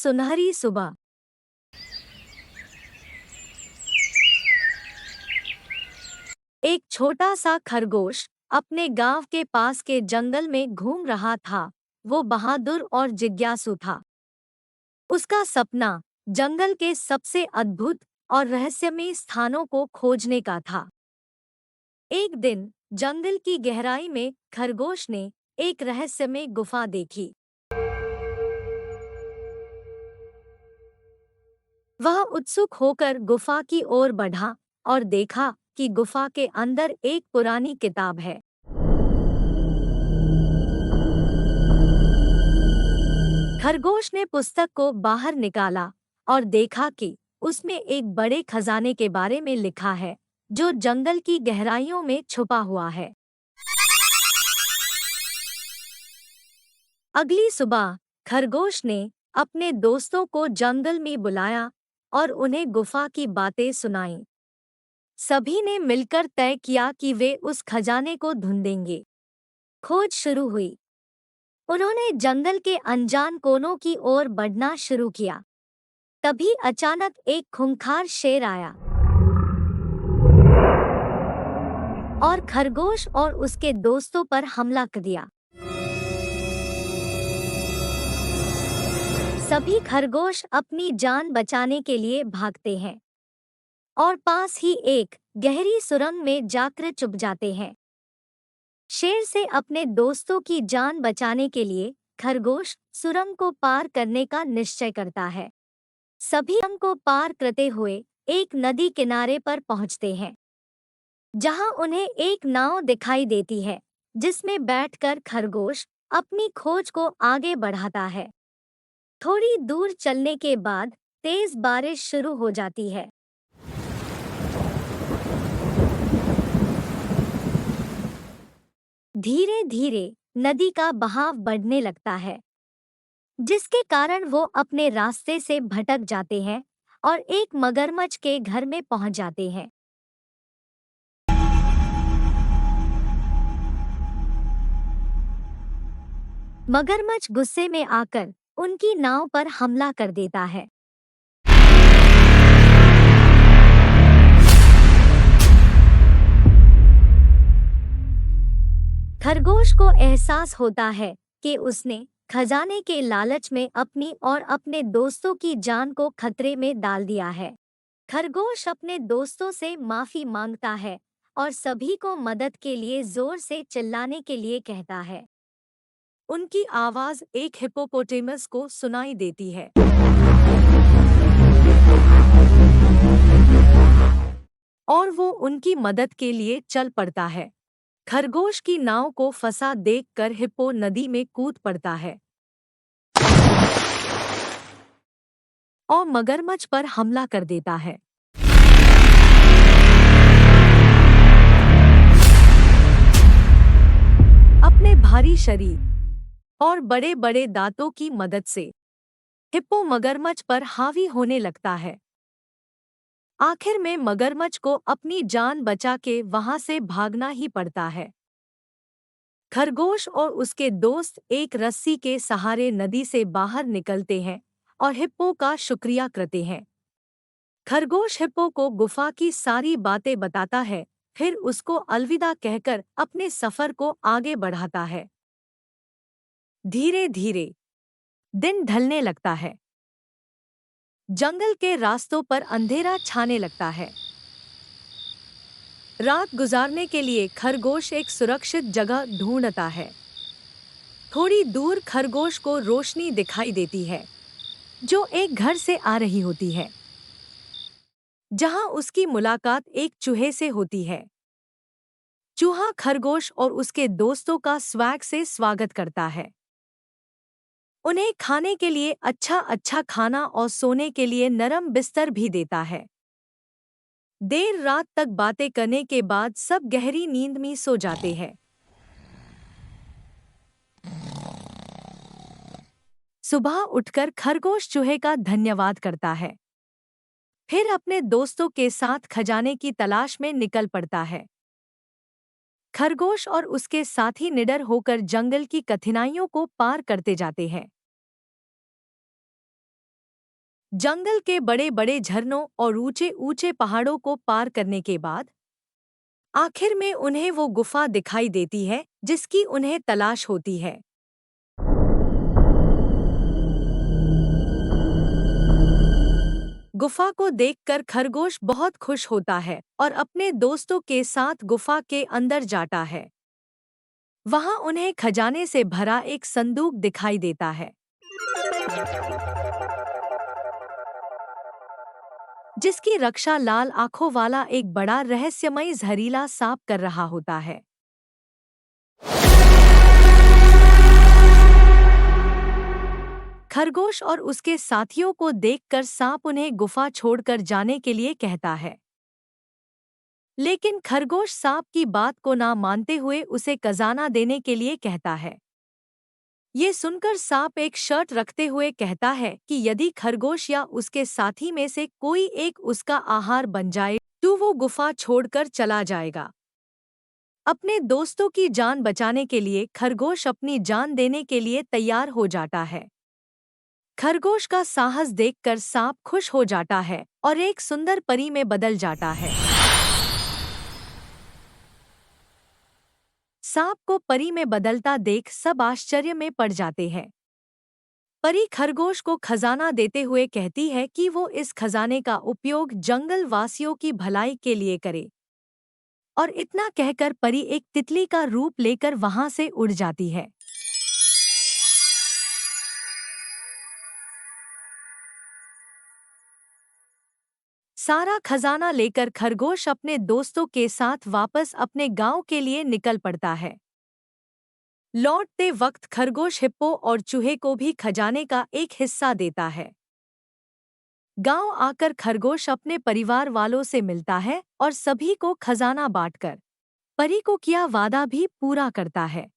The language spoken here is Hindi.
सुनहरी सुबह। एक छोटा सा खरगोश अपने गांव के पास के जंगल में घूम रहा था। वो बहादुर और जिज्ञासु था। उसका सपना जंगल के सबसे अद्भुत और रहस्यमय स्थानों को खोजने का था। एक दिन जंगल की गहराई में खरगोश ने एक रहस्यमय गुफा देखी। वह उत्सुक होकर गुफा की ओर बढ़ा और देखा कि गुफा के अंदर एक पुरानी किताब है। खरगोश ने पुस्तक को बाहर निकाला और देखा कि उसमें एक बड़े खजाने के बारे में लिखा है, जो जंगल की गहराइयों में छुपा हुआ है। अगली सुबह खरगोश ने अपने दोस्तों को जंगल में बुलाया और उन्हें गुफा की बातें सुनाईं। सभी ने मिलकर तय किया कि वे उस खजाने को ढूंढेंगे। खोज शुरू हुई। उन्होंने जंगल के अनजान कोनों की ओर बढ़ना शुरू किया। तभी अचानक एक खूंखार शेर आया और खरगोश और उसके दोस्तों पर हमला कर दिया। सभी खरगोश अपनी जान बचाने के लिए भागते हैं और पास ही एक गहरी सुरंग में जाकर छुप जाते हैं। शेर से अपने दोस्तों की जान बचाने के लिए खरगोश सुरंग को पार करने का निश्चय करता है। सभी सुरंग को पार करते हुए एक नदी किनारे पर पहुंचते हैं, जहां उन्हें एक नाव दिखाई देती है, जिसमें बैठकर खरगोश अपनी खोज को आगे बढ़ाता है। थोड़ी दूर चलने के बाद तेज बारिश शुरू हो जाती है। धीरे धीरे नदी का बहाव बढ़ने लगता है, जिसके कारण वो अपने रास्ते से भटक जाते हैं और एक मगरमच्छ के घर में पहुंच जाते हैं। मगरमच्छ गुस्से में आकर उनकी नाव पर हमला कर देता है। खरगोश को एहसास होता है कि उसने खजाने के लालच में अपनी और अपने दोस्तों की जान को खतरे में डाल दिया है। खरगोश अपने दोस्तों से माफी मांगता है और सभी को मदद के लिए जोर से चिल्लाने के लिए कहता है। उनकी आवाज एक हिप्पोपोटेमस को सुनाई देती है और वो उनकी मदद के लिए चल पड़ता है। खरगोश की नाव को फंसा देखकर हिप्पो नदी में कूद पड़ता है और मगरमच्छ पर हमला कर देता है। अपने भारी शरीर और बड़े बड़े दांतों की मदद से हिप्पो मगरमच्छ पर हावी होने लगता है। आखिर में मगरमच्छ को अपनी जान बचा के वहां से भागना ही पड़ता है। खरगोश और उसके दोस्त एक रस्सी के सहारे नदी से बाहर निकलते हैं और हिप्पो का शुक्रिया करते हैं। खरगोश हिप्पो को गुफा की सारी बातें बताता है, फिर उसको अलविदा कहकर अपने सफर को आगे बढ़ाता है। धीरे धीरे दिन ढलने लगता है। जंगल के रास्तों पर अंधेरा छाने लगता है। रात गुजारने के लिए खरगोश एक सुरक्षित जगह ढूंढता है। थोड़ी दूर खरगोश को रोशनी दिखाई देती है, जो एक घर से आ रही होती है, जहां उसकी मुलाकात एक चूहे से होती है। चूहा खरगोश और उसके दोस्तों का स्वैग से स्वागत करता है। उन्हें खाने के लिए अच्छा अच्छा खाना और सोने के लिए नरम बिस्तर भी देता है। देर रात तक बातें करने के बाद सब गहरी नींद में सो जाते हैं। सुबह उठकर खरगोश चूहे का धन्यवाद करता है, फिर अपने दोस्तों के साथ खजाने की तलाश में निकल पड़ता है। खरगोश और उसके साथी निडर होकर जंगल की कठिनाइयों को पार करते जाते हैं। जंगल के बड़े बड़े झरनों और ऊंचे ऊंचे पहाड़ों को पार करने के बाद आखिर में उन्हें वो गुफा दिखाई देती है जिसकी उन्हें तलाश होती है। गुफा को देखकर खरगोश बहुत खुश होता है और अपने दोस्तों के साथ गुफा के अंदर जाता है। वहां उन्हें खजाने से भरा एक संदूक दिखाई देता है जिसकी रक्षा लाल आंखों वाला एक बड़ा रहस्यमयी जहरीला सांप कर रहा होता है। खरगोश और उसके साथियों को देखकर सांप उन्हें गुफा छोड़कर जाने के लिए कहता है, लेकिन खरगोश सांप की बात को ना मानते हुए उसे खजाना देने के लिए कहता है। ये सुनकर सांप एक शर्त रखते हुए कहता है कि यदि खरगोश या उसके साथी में से कोई एक उसका आहार बन जाए तो वो गुफा छोड़कर चला जाएगा। अपने दोस्तों की जान बचाने के लिए खरगोश अपनी जान देने के लिए तैयार हो जाता है। खरगोश का साहस देखकर सांप खुश हो जाता है और एक सुंदर परी में बदल जाता है। सांप को परी में बदलता देख सब आश्चर्य में पड़ जाते हैं। परी खरगोश को खजाना देते हुए कहती है कि वो इस खजाने का उपयोग जंगल वासियों की भलाई के लिए करे, और इतना कहकर परी एक तितली का रूप लेकर वहां से उड़ जाती है। सारा खजाना लेकर खरगोश अपने दोस्तों के साथ वापस अपने गांव के लिए निकल पड़ता है। लौटते वक्त खरगोश हिप्पो और चूहे को भी खजाने का एक हिस्सा देता है। गांव आकर खरगोश अपने परिवार वालों से मिलता है और सभी को खजाना बांटकर परी को किया वादा भी पूरा करता है।